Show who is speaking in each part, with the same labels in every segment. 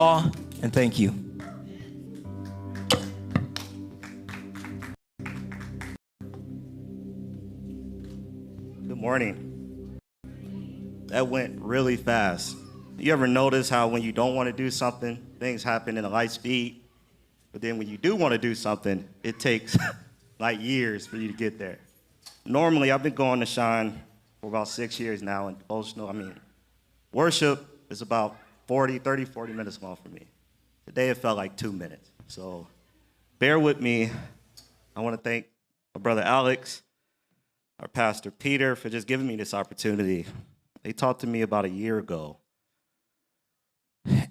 Speaker 1: And thank you.
Speaker 2: Good morning. That went really fast. You ever notice how when you don't want to do something, things happen in a light speed? But then when you do want to do something, it takes like years for you to get there. Normally, I've been going to Shine for about 6 years now, and devotional, worship is about 40 minutes long for me. Today it felt like 2 minutes. So bear with me. I want to thank my brother Alex, our pastor Peter, for just giving me this opportunity. They talked to me about a year ago.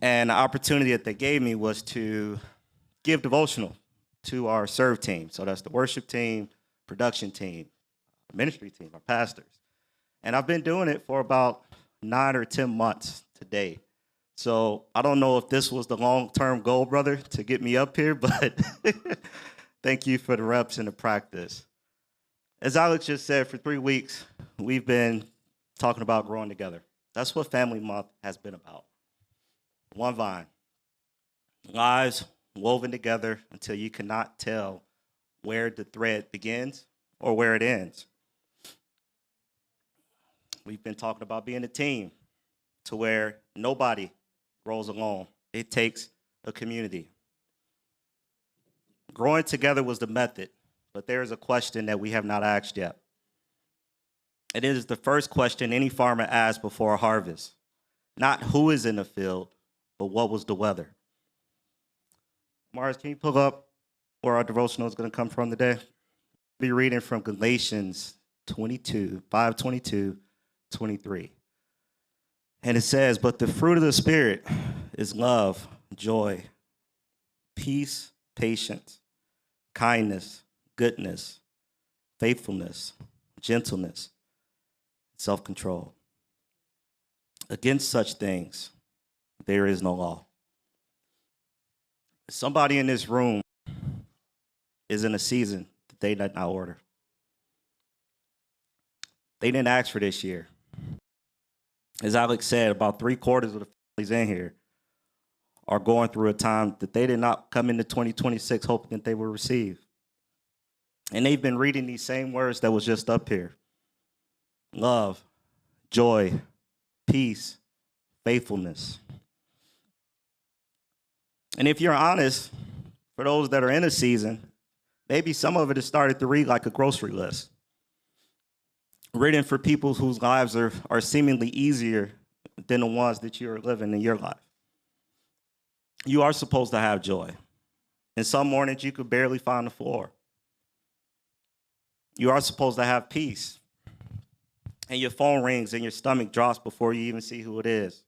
Speaker 2: And the opportunity that they gave me was to give devotional to our serve team. So that's the worship team, production team, ministry team, our pastors. And I've been doing it for about 9 or 10 months to date. So I don't know if this was the long-term goal, brother, to get me up here, but thank you for the reps and the practice. As Alex just said, for 3 weeks, we've been talking about growing together. That's what Family Month has been about. One vine. Lives woven together until you cannot tell where the thread begins or where it ends. We've been talking about being a team to where nobody grows alone. It takes a community. Growing together was the method, but there is a question that we have not asked yet. It is the first question any farmer asks before a harvest. Not who is in the field, but what was the weather? Mars, can you pull up where our devotional is going to come from today? I'll be reading from Galatians 5:22, 23. And it says, but the fruit of the Spirit is love, joy, peace, patience, kindness, goodness, faithfulness, gentleness, self-control. Against such things, there is no law. Somebody in this room is in a season that they did not order. They didn't ask for this year. As Alex said, about 3/4 of the families in here are going through a time that they did not come into 2026 hoping that they will receive. And they've been reading these same words that was just up here. Love, joy, peace, faithfulness. And if you're honest, for those that are in a season, maybe some of it has started to read like a grocery list. Written for people whose lives are seemingly easier than the ones that you are living in your life. You are supposed to have joy. And some mornings you could barely find the floor. You are supposed to have peace. And your phone rings and your stomach drops before you even see who it is.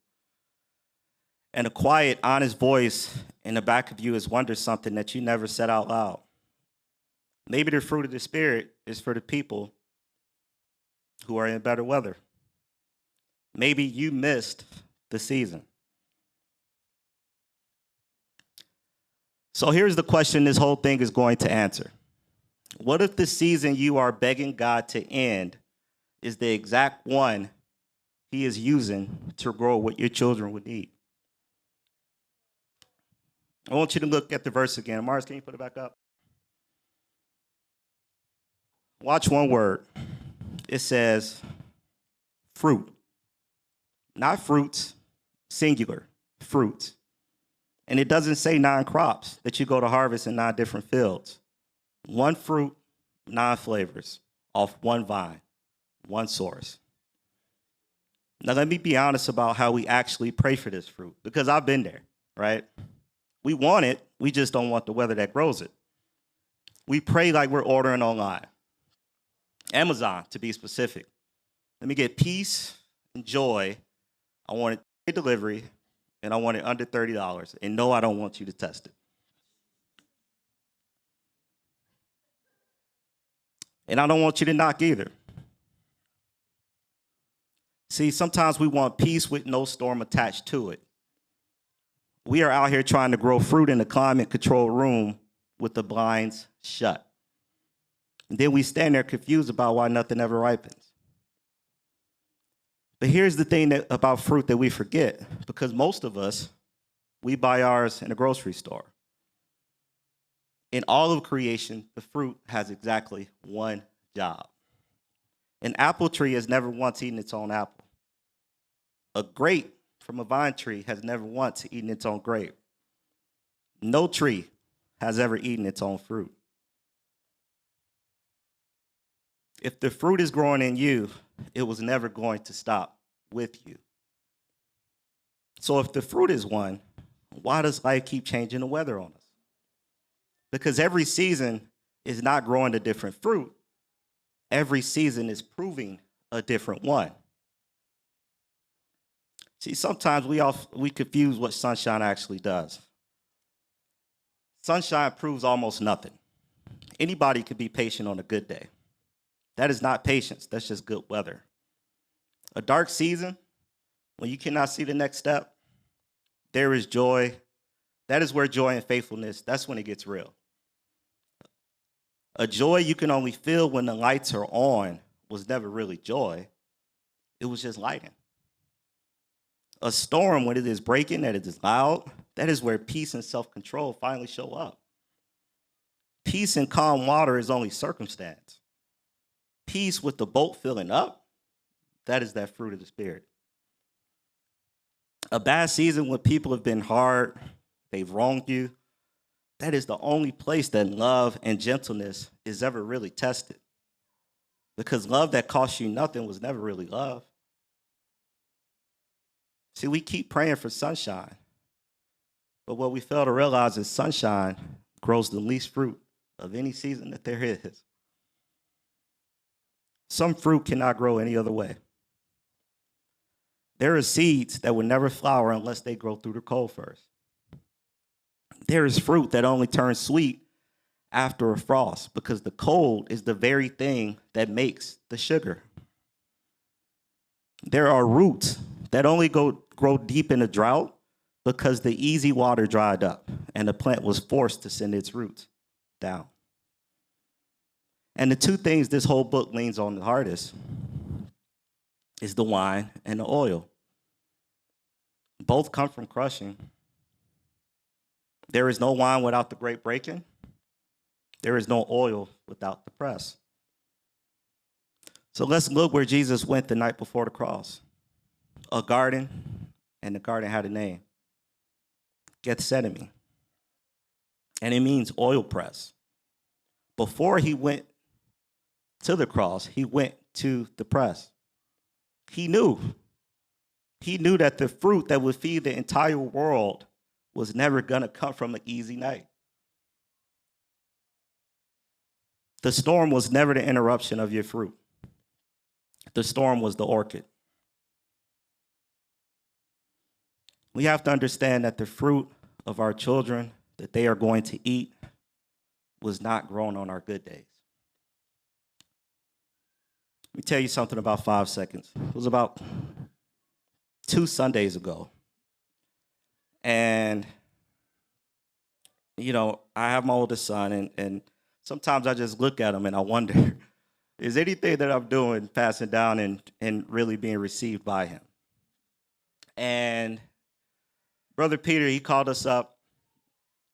Speaker 2: And a quiet, honest voice in the back of you is wondering something that you never said out loud. Maybe the fruit of the Spirit is for the people who are in better weather. Maybe you missed the season. So here's the question this whole thing is going to answer. What if the season you are begging God to end is the exact one He is using to grow what your children would need? I want you to look at the verse again. Mars, can you put it back up? Watch one word. It says fruit. Not fruits, singular, fruits. And it doesn't say 9 crops that you go to harvest in 9 different fields. 1 fruit, 9 flavors, off 1 vine, 1 source. Now, let me be honest about how we actually pray for this fruit, because I've been there, right? We want it, we just don't want the weather that grows it. We pray like we're ordering online. Amazon, to be specific. Let me get peace and joy. I want it delivery, and I want it under $30. And no, I don't want you to test it. And I don't want you to knock either. See, sometimes we want peace with no storm attached to it. We are out here trying to grow fruit in a climate-controlled room with the blinds shut. And then we stand there confused about why nothing ever ripens. But here's the thing about fruit that we forget, because most of us We buy ours in a grocery store. In all of creation, the fruit has exactly one job. An apple tree has never once eaten its own apple. A grape from a vine tree has never once eaten its own grape. No tree has ever eaten its own fruit. If the fruit is growing in you, it was never going to stop with you. So if the fruit is one, why does life keep changing the weather on us? Because every season is not growing a different fruit. Every season is proving a different one. See, sometimes we confuse what sunshine actually does. Sunshine proves almost nothing. Anybody could be patient on a good day. That is not patience, that's just good weather. A dark season, when you cannot see the next step, there is joy. That is where joy and faithfulness, that's when it gets real. A joy you can only feel when the lights are on was never really joy. It was just lighting. A storm, when it is breaking, that it is loud, that is where peace and self-control finally show up. Peace in calm water is only circumstance. Peace with the boat filling up, that is that fruit of the Spirit. A bad season when people have been hard, they've wronged you, that is the only place that love and gentleness is ever really tested. Because love that costs you nothing was never really love. See, we keep praying for sunshine, but what we fail to realize is sunshine grows the least fruit of any season that there is. Some fruit cannot grow any other way. There are seeds that will never flower unless they grow through the cold first. There is fruit that only turns sweet after a frost because the cold is the very thing that makes the sugar. There are roots that only grow deep in a drought because the easy water dried up and the plant was forced to send its roots down. And the two things this whole book leans on the hardest is the wine and the oil. Both come from crushing. There is no wine without the grape breaking. There is no oil without the press. So let's look where Jesus went the night before the cross. A garden, and the garden had a name. Gethsemane. And it means oil press. Before he went to the cross, he went to the press. He knew that the fruit that would feed the entire world was never going to come from an easy night. The storm was never the interruption of your fruit. The storm was the orchid. We have to understand that the fruit of our children that they are going to eat was not grown on our good days. Let me tell you something about 5 seconds. It was about 2 Sundays ago. And, I have my oldest son, and sometimes I just look at him and I wonder, is anything that I'm doing passing down and really being received by him? And Brother Peter, he called us up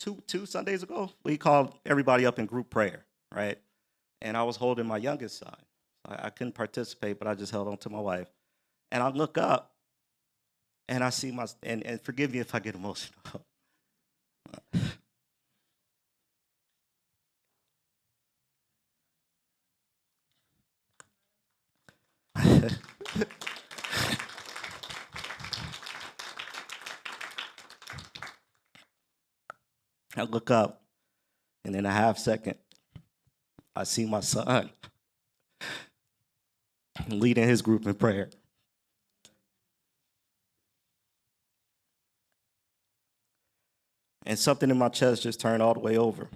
Speaker 2: two Sundays ago. He called everybody up in group prayer, right? And I was holding my youngest son. I couldn't participate, but I just held on to my wife. And I look up, and I see and forgive me if I get emotional. I look up, and in a half second, I see my son leading his group in prayer. And something in my chest just turned all the way over.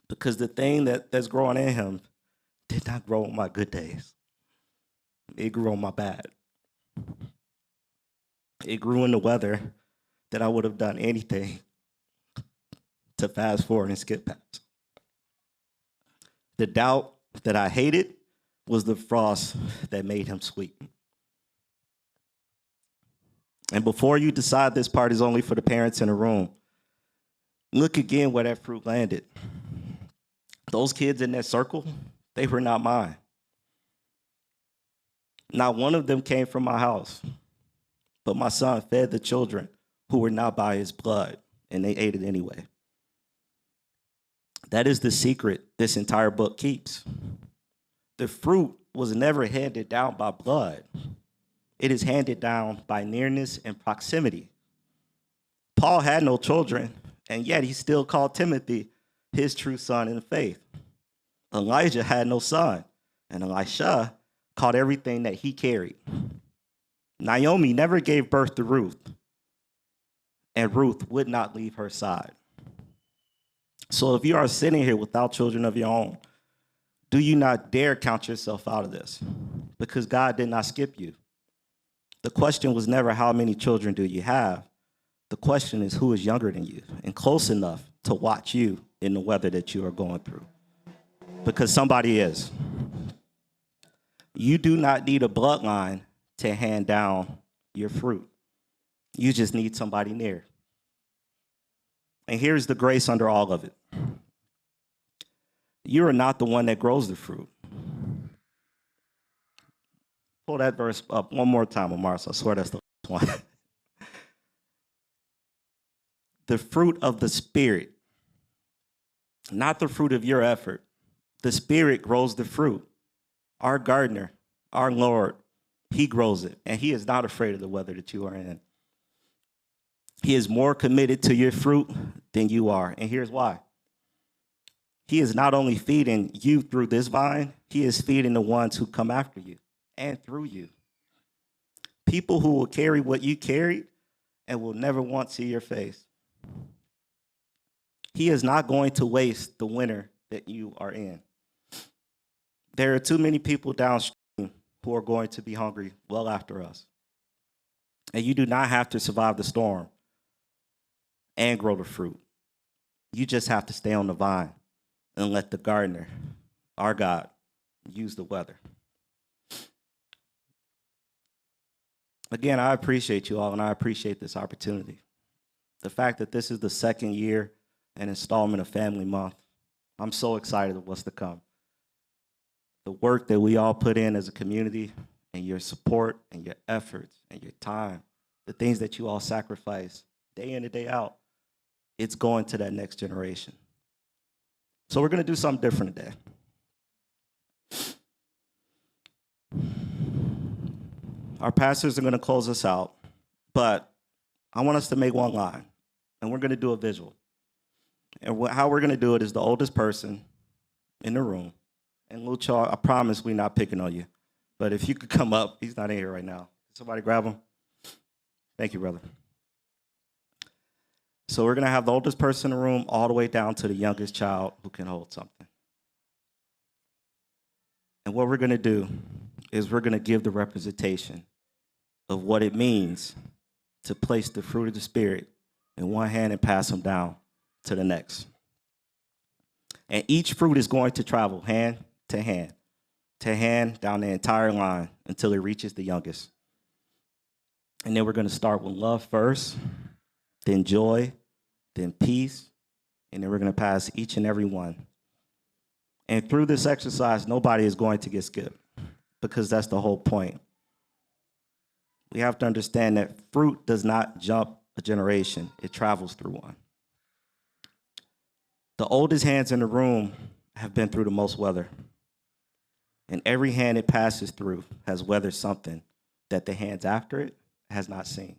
Speaker 2: Because the thing that's growing in him did not grow on my good days. It grew on my bad. It grew in the weather that I would have done anything to fast forward and skip past. The doubt that I hated was the frost that made him sweet. And before you decide this part is only for the parents in the room, look again where that fruit landed. Those kids in that circle, they were not mine. Not one of them came from my house, but my son fed the children who were not by his blood, and they ate it anyway. That is the secret this entire book keeps. The fruit was never handed down by blood. It is handed down by nearness and proximity. Paul had no children, and yet he still called Timothy his true son in faith. Elijah had no son, and Elisha caught everything that he carried. Naomi never gave birth to Ruth, and Ruth would not leave her side. So if you are sitting here without children of your own, do you not dare count yourself out of this, because God did not skip you. The question was never how many children do you have. The question is who is younger than you and close enough to watch you in the weather that you are going through, because somebody is. You do not need a bloodline to hand down your fruit. You just need somebody near. And here's the grace under all of it. You are not the one that grows the fruit. Pull that verse up one more time, Amar, so I swear that's the last one. The fruit of the Spirit, not the fruit of your effort. The Spirit grows the fruit. Our gardener, our Lord, he grows it, and he is not afraid of the weather that you are in. He is more committed to your fruit than you are, and here's why. He is not only feeding you through this vine, he is feeding the ones who come after you and through you. People who will carry what you carried and will never want to see your face. He is not going to waste the winter that you are in. There are too many people downstream who are going to be hungry well after us. And you do not have to survive the storm and grow the fruit. You just have to stay on the vine and let the gardener, our God, use the weather. Again, I appreciate you all, and I appreciate this opportunity. The fact that this is the second year and installment of Family Month, I'm so excited of what's to come. The work that we all put in as a community, and your support and your efforts and your time, the things that you all sacrifice day in and day out, it's going to that next generation. So we're going to do something different today. Our pastors are going to close us out, but I want us to make one line, and we're going to do a visual. And how we're going to do it is the oldest person in the room, and Lucho, I promise we're not picking on you, but if you could come up, he's not in here right now. Somebody grab him. Thank you, brother. So we're going to have the oldest person in the room all the way down to the youngest child who can hold something. And what we're going to do is we're going to give the representation of what it means to place the fruit of the Spirit in one hand and pass them down to the next. And each fruit is going to travel hand to hand down the entire line until it reaches the youngest. And then we're going to start with love first, then joy, then peace, and then we're going to pass each and every one. And through this exercise, nobody is going to get skipped, because that's the whole point. We have to understand that fruit does not jump a generation, it travels through one. The oldest hands in the room have been through the most weather. And every hand it passes through has weathered something that the hands after it has not seen.